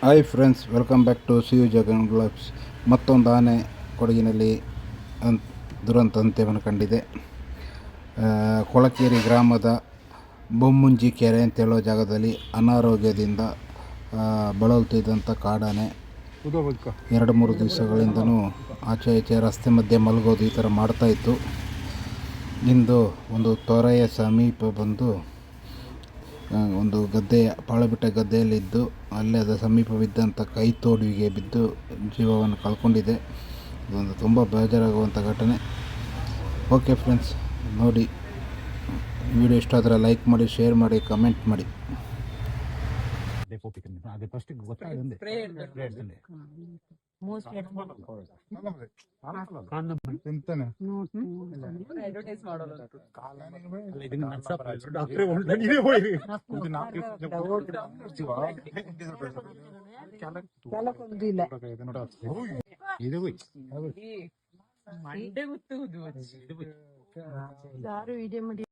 Hi friends, welcome back to C U Jagan blogs. ಮತ್ತೊಂದು ಆನೆ ಕೊಡಗಿನಲ್ಲಿ ದುರಂತ ಅಂತ್ಯವನ್ನು ಕಂಡಿದೆ. ಕೊಳಕೇರಿ ಗ್ರಾಮದ ಬೊಮ್ಮುಂಜಿ ಕೆರೆ ಅಂತ ಹೇಳೋ ಜಾಗದಲ್ಲಿ ಅನಾರೋಗ್ಯದಿಂದ ಬಳಲುತ್ತಿದ್ದಂಥ ಕಾಡಾನೆ 2-3 ದಿವಸಗಳಿಂದನೂ ಆಚೆ ಈಚೆ ರಸ್ತೆ ಮಧ್ಯೆ ಮಲಗೋದು ಈ ಥರ ಮಾಡ್ತಾಯಿತ್ತು. ಇಂದು ಒಂದು ತೊರೆಯ ಸಮೀಪ ಬಂದು ಒಂದು ಪಾಳುಬಿಟ್ಟ ಗದ್ದೆಯಲ್ಲಿದ್ದು ಅಲ್ಲೇ ಅದರ ಸಮೀಪವಿದ್ದಂಥ ಕೈ ತೋಡುವಿಗೆ ಬಿದ್ದು ಜೀವವನ್ನು ಕಳ್ಕೊಂಡಿದೆ. ಇದೊಂದು ತುಂಬ ಬೇಜಾರಾಗುವಂಥ ಘಟನೆ. ಓಕೆ ಫ್ರೆಂಡ್ಸ್, ನೋಡಿ, ವಿಡಿಯೋ ಇಷ್ಟ ಆದರೆ ಲೈಕ್ ಮಾಡಿ, ಶೇರ್ ಮಾಡಿ, ಕಮೆಂಟ್ ಮಾಡಿ. ಯಾರು ವಿಡಿಯೋ ಮಾಡಿ